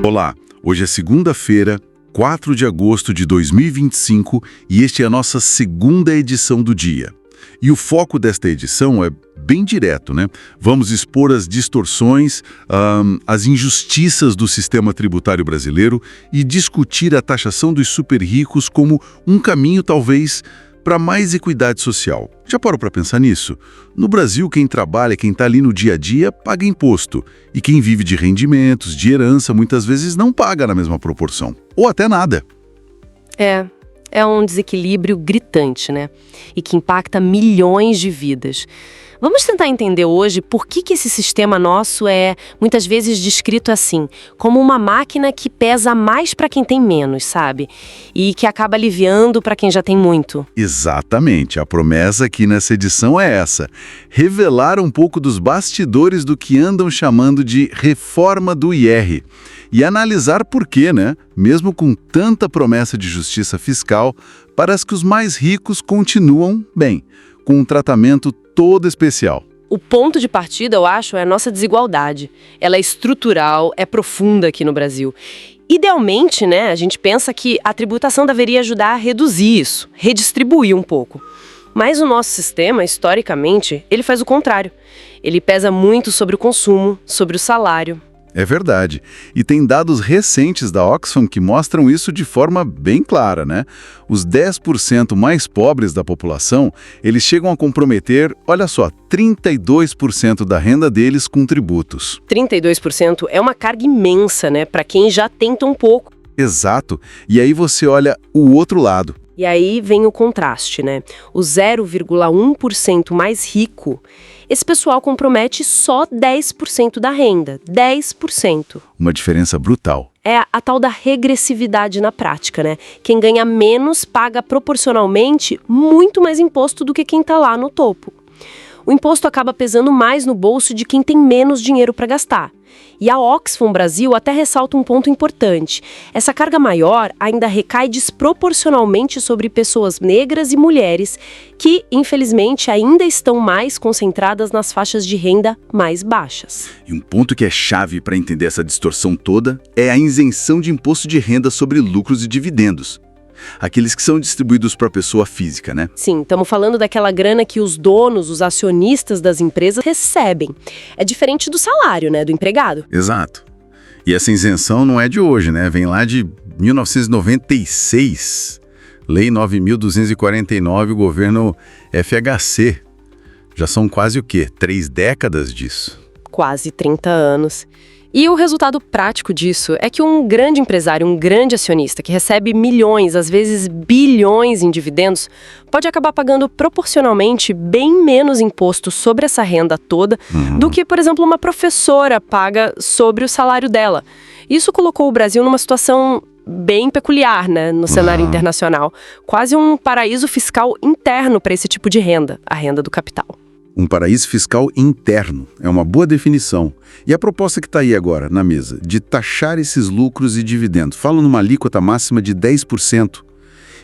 Olá, hoje é segunda-feira, 4 de agosto de 2025 e este é a nossa segunda edição do dia. E o foco desta edição é bem direto, né? Vamos expor as distorções, as injustiças do sistema tributário brasileiro e discutir a taxação dos super ricos como um caminho, talvez, para mais equidade social. Já parou para pensar nisso? No Brasil, quem trabalha, quem está ali no dia a dia, paga imposto. E quem vive de rendimentos, de herança, muitas vezes não paga na mesma proporção. Ou até nada. É um desequilíbrio gritante, né? E que impacta milhões de vidas. Vamos tentar entender hoje por que esse sistema nosso é, muitas vezes, descrito assim, como uma máquina que pesa mais para quem tem menos, sabe? E que acaba aliviando para quem já tem muito. Exatamente. A promessa aqui nessa edição é essa: revelar um pouco dos bastidores do que andam chamando de reforma do IR. E analisar por quê, né? Mesmo com tanta promessa de justiça fiscal, parece que os mais ricos continuam, bem, com um tratamento todo especial. O ponto de partida, eu acho, é a nossa desigualdade. Ela é estrutural, é profunda aqui no Brasil. Idealmente, né, a gente pensa que a tributação deveria ajudar a reduzir isso, redistribuir um pouco. Mas o nosso sistema, historicamente, ele faz o contrário. Ele pesa muito sobre o consumo, sobre o salário. É verdade. E tem dados recentes da Oxfam que mostram isso de forma bem clara, né? Os 10% mais pobres da população, eles chegam a comprometer, olha só, 32% da renda deles com tributos. 32% é uma carga imensa, né, para quem já tem tão pouco. Exato. E aí você olha o outro lado. E aí vem o contraste, né? O 0,1% mais rico, esse pessoal compromete só 10% da renda. 10%. Uma diferença brutal. É a tal da regressividade na prática, né? Quem ganha menos paga proporcionalmente muito mais imposto do que quem está lá no topo. O imposto acaba pesando mais no bolso de quem tem menos dinheiro para gastar. E a Oxfam Brasil até ressalta um ponto importante. Essa carga maior ainda recai desproporcionalmente sobre pessoas negras e mulheres que, infelizmente, ainda estão mais concentradas nas faixas de renda mais baixas. E um ponto que é chave para entender essa distorção toda é a isenção de imposto de renda sobre lucros e dividendos. Aqueles que são distribuídos para a pessoa física, né? Sim, estamos falando daquela grana que os donos, os acionistas das empresas recebem. É diferente do salário, né, do empregado. Exato. E essa isenção não é de hoje, né? Vem lá de 1996. Lei 9.249, o governo FHC. Já são quase o quê? 3 décadas disso. Quase 30 anos. E o resultado prático disso é que um grande empresário, um grande acionista que recebe milhões, às vezes bilhões em dividendos, pode acabar pagando proporcionalmente bem menos imposto sobre essa renda toda do que, por exemplo, uma professora paga sobre o salário dela. Isso colocou o Brasil numa situação bem peculiar, né, no cenário internacional. Quase um paraíso fiscal interno para esse tipo de renda, a renda do capital. Um paraíso fiscal interno. É uma boa definição. E a proposta que está aí agora, na mesa, de taxar esses lucros e dividendos, fala numa alíquota máxima de 10%.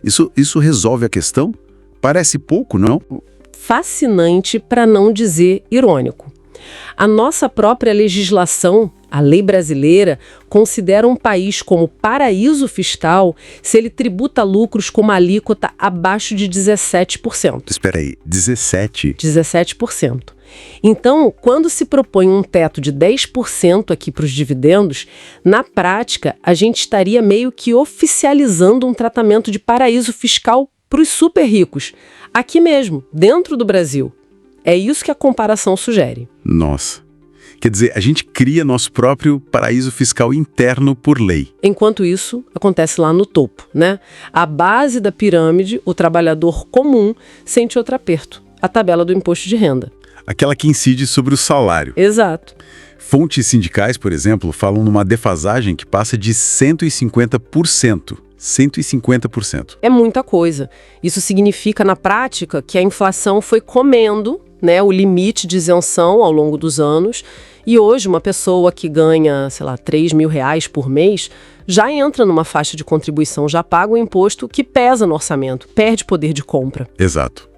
Isso resolve a questão? Parece pouco, não? Fascinante, para não dizer irônico. A nossa própria legislação, a lei brasileira, considera um país como paraíso fiscal se ele tributa lucros com uma alíquota abaixo de 17%. Espera aí, 17%? 17%. Então, quando se propõe um teto de 10% aqui para os dividendos, na prática, a gente estaria meio que oficializando um tratamento de paraíso fiscal para os super ricos, aqui mesmo, dentro do Brasil. É isso que a comparação sugere. Nossa. Quer dizer, a gente cria nosso próprio paraíso fiscal interno por lei. Enquanto isso, acontece lá no topo, né? A base da pirâmide, o trabalhador comum, sente outro aperto, a tabela do imposto de renda. Aquela que incide sobre o salário. Exato. Fontes sindicais, por exemplo, falam numa defasagem que passa de 150%. 150%. É muita coisa. Isso significa, na prática, que a inflação foi comendo, né, o limite de isenção ao longo dos anos. E hoje, uma pessoa que ganha, sei lá, R$3.000 por mês, já entra numa faixa de contribuição, já paga o imposto que pesa no orçamento, perde poder de compra. Exato.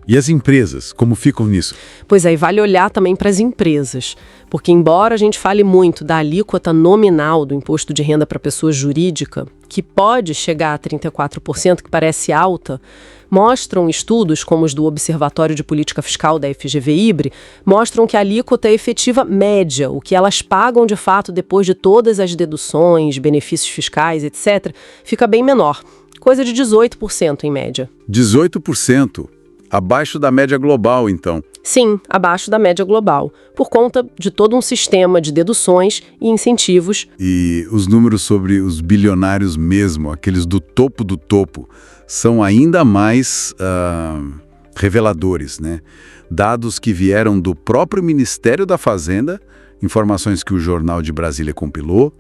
E as empresas, como ficam nisso? Pois aí vale olhar também para as empresas, porque embora a gente fale muito da alíquota nominal do imposto de renda para pessoa jurídica, que pode chegar a 34%, que parece alta, mostram estudos como os do Observatório de Política Fiscal da FGV-IBRE, mostram que a alíquota é efetiva média, o que elas pagam de fato depois de todas as deduções, benefícios fiscais, etc., fica bem menor, coisa de 18% em média. 18%. Abaixo da média global, então. Sim, abaixo da média global, por conta de todo um sistema de deduções e incentivos. E os números sobre os bilionários mesmo, aqueles do topo, são ainda mais reveladores, né? Dados que vieram do próprio Ministério da Fazenda, informações que o Jornal de Brasília compilou,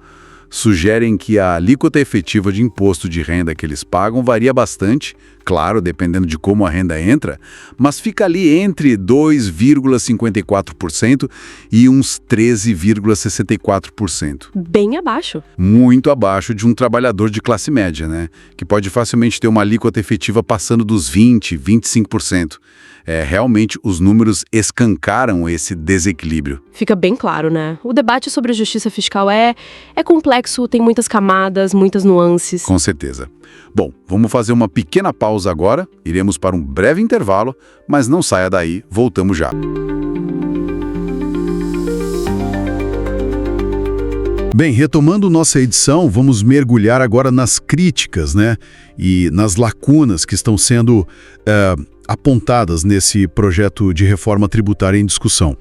sugerem que a alíquota efetiva de imposto de renda que eles pagam varia bastante, claro, dependendo de como a renda entra, mas fica ali entre 2,54% e uns 13,64%. Bem abaixo. Muito abaixo de um trabalhador de classe média, né? Que pode facilmente ter uma alíquota efetiva passando dos 20%, 25%. Realmente, os números escancaram esse desequilíbrio. Fica bem claro, né? O debate sobre a justiça fiscal é complexo, tem muitas camadas, muitas nuances. Com certeza. Bom, vamos fazer uma pequena pausa agora, iremos para um breve intervalo, mas não saia daí, voltamos já. Bem, retomando nossa edição, vamos mergulhar agora nas críticas, né? E nas lacunas que estão sendo apontadas nesse projeto de reforma tributária em discussão.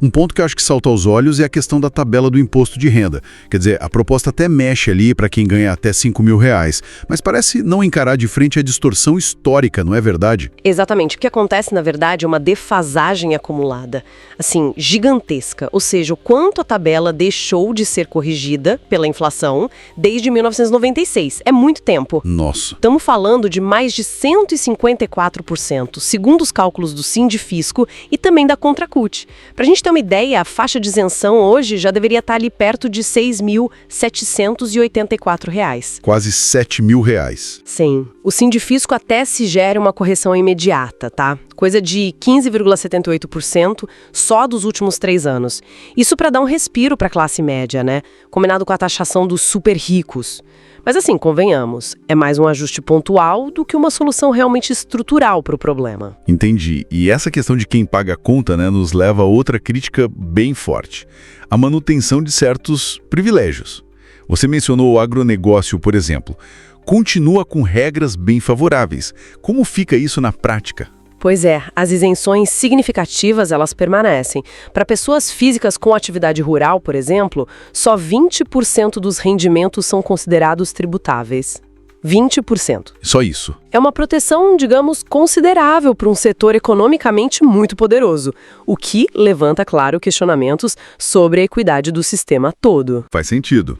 Um ponto que eu acho que salta aos olhos é a questão da tabela do imposto de renda. Quer dizer, a proposta até mexe ali para quem ganha até R$5.000, mas parece não encarar de frente a distorção histórica, não é verdade? Exatamente. O que acontece, na verdade, é uma defasagem acumulada, assim, gigantesca. Ou seja, o quanto a tabela deixou de ser corrigida pela inflação desde 1996. É muito tempo. Nossa. Estamos falando de mais de 154%, segundo os cálculos do Sindifisco e também da Contracult. Para a gente ter uma ideia, a faixa de isenção hoje já deveria estar ali perto de R$6.784. Quase R$7.000. Sim. O Sindifisco até sugere uma correção imediata, tá? Coisa de 15,78% só dos últimos 3 anos. Isso para dar um respiro para a classe média, né? Combinado com a taxação dos super ricos. Mas assim, convenhamos, é mais um ajuste pontual do que uma solução realmente estrutural para o problema. Entendi. E essa questão de quem paga a conta, né, nos leva a outra crítica bem forte. A manutenção de certos privilégios. Você mencionou o agronegócio, por exemplo. Continua com regras bem favoráveis. Como fica isso na prática? Pois é, as isenções significativas, elas permanecem. Para pessoas físicas com atividade rural, por exemplo, só 20% dos rendimentos são considerados tributáveis. 20%. Só isso. É uma proteção, digamos, considerável para um setor economicamente muito poderoso, o que levanta, claro, questionamentos sobre a equidade do sistema todo. Faz sentido.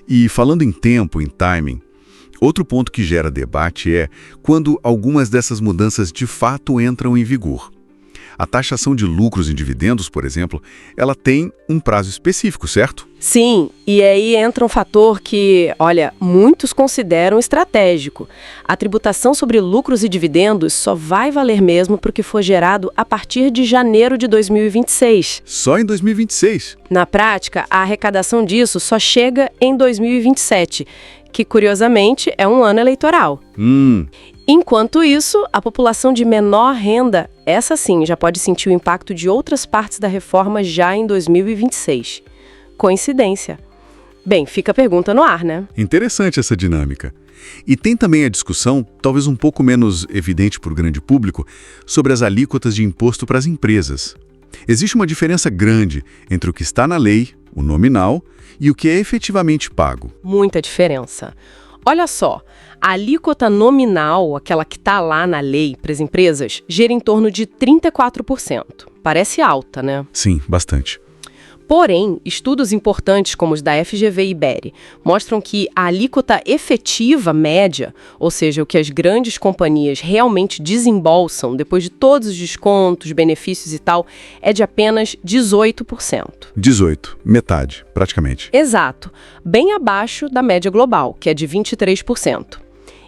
E falando em tempo, em timing, outro ponto que gera debate é quando algumas dessas mudanças de fato entram em vigor. A taxação de lucros e dividendos, por exemplo, ela tem um prazo específico, certo? Sim, e aí entra um fator que, olha, muitos consideram estratégico. A tributação sobre lucros e dividendos só vai valer mesmo para o que for gerado a partir de janeiro de 2026. Só em 2026? Na prática, a arrecadação disso só chega em 2027, que, curiosamente, é um ano eleitoral. Enquanto isso, a população de menor renda, essa sim, já pode sentir o impacto de outras partes da reforma já em 2026. Coincidência? Bem, fica a pergunta no ar, né? Interessante essa dinâmica. E tem também a discussão, talvez um pouco menos evidente para o grande público, sobre as alíquotas de imposto para as empresas. Existe uma diferença grande entre o que está na lei, o nominal, e o que é efetivamente pago. Muita diferença. Olha só, a alíquota nominal, aquela que está lá na lei para as empresas, gira em torno de 34%. Parece alta, né? Sim, bastante. Porém, estudos importantes como os da FGV e IBERE mostram que a alíquota efetiva média, ou seja, o que as grandes companhias realmente desembolsam depois de todos os descontos, benefícios e tal, é de apenas 18%. 18%, metade, praticamente. Exato, bem abaixo da média global, que é de 23%.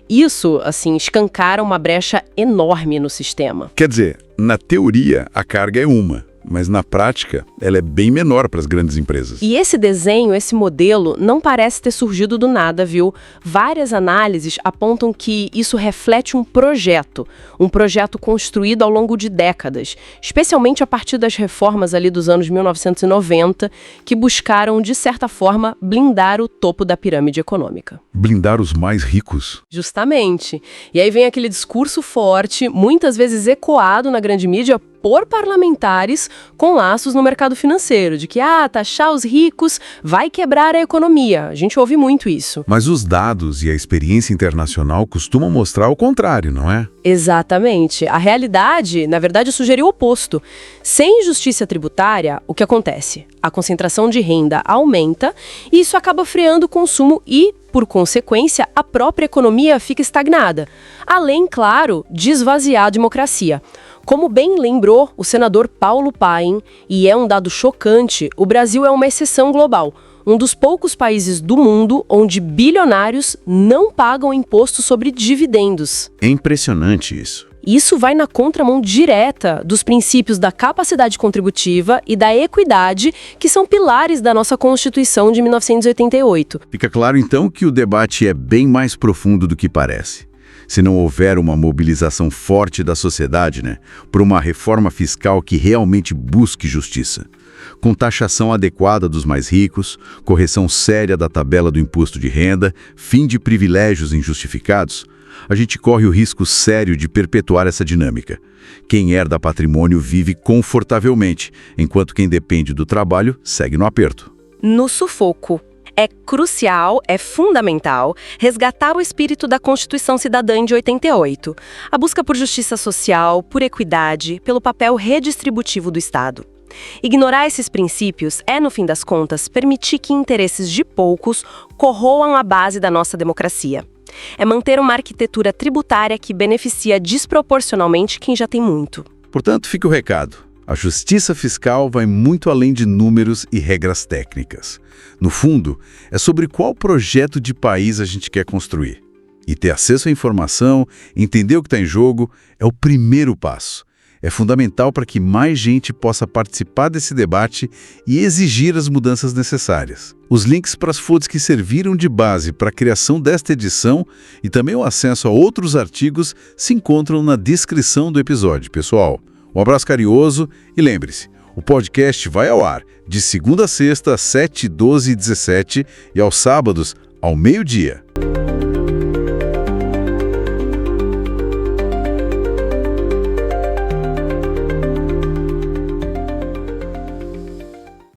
Isso, assim, escancara uma brecha enorme no sistema. Quer dizer, na teoria, a carga é uma, mas na prática, ela é bem menor para as grandes empresas. E esse desenho, esse modelo, não parece ter surgido do nada, viu? Várias análises apontam que isso reflete um projeto construído ao longo de décadas, especialmente a partir das reformas ali dos anos 1990, que buscaram, de certa forma, blindar o topo da pirâmide econômica. Blindar os mais ricos. Justamente. E aí vem aquele discurso forte, muitas vezes ecoado na grande mídia por parlamentares com laços no mercado financeiro, de que, taxar os ricos vai quebrar a economia. A gente ouve muito isso. Mas os dados e a experiência internacional costumam mostrar o contrário, não é? Exatamente. A realidade, na verdade, sugeriu o oposto. Sem justiça tributária, o que acontece? A concentração de renda aumenta e isso acaba freando o consumo e, por consequência, a própria economia fica estagnada. Além, claro, de esvaziar a democracia. Como bem lembrou o senador Paulo Paim, e é um dado chocante, o Brasil é uma exceção global. Um dos poucos países do mundo onde bilionários não pagam imposto sobre dividendos. É impressionante isso. Isso vai na contramão direta dos princípios da capacidade contributiva e da equidade, que são pilares da nossa Constituição de 1988. Fica claro, então, que o debate é bem mais profundo do que parece. Se não houver uma mobilização forte da sociedade, por uma reforma fiscal que realmente busque justiça, com taxação adequada dos mais ricos, correção séria da tabela do imposto de renda, fim de privilégios injustificados, a gente corre o risco sério de perpetuar essa dinâmica. Quem herda patrimônio vive confortavelmente, enquanto quem depende do trabalho segue no aperto. No sufoco. É crucial, é fundamental, resgatar o espírito da Constituição Cidadã de 88. A busca por justiça social, por equidade, pelo papel redistributivo do Estado. Ignorar esses princípios é, no fim das contas, permitir que interesses de poucos corroam a base da nossa democracia. É manter uma arquitetura tributária que beneficia desproporcionalmente quem já tem muito. Portanto, fica o recado. A justiça fiscal vai muito além de números e regras técnicas. No fundo, é sobre qual projeto de país a gente quer construir. E ter acesso à informação, entender o que está em jogo, é o primeiro passo. É fundamental para que mais gente possa participar desse debate e exigir as mudanças necessárias. Os links para as fontes que serviram de base para a criação desta edição e também o acesso a outros artigos se encontram na descrição do episódio, pessoal. Um abraço carinhoso e lembre-se, o podcast vai ao ar de segunda a sexta às 7, 12 e 17 e aos sábados ao meio-dia.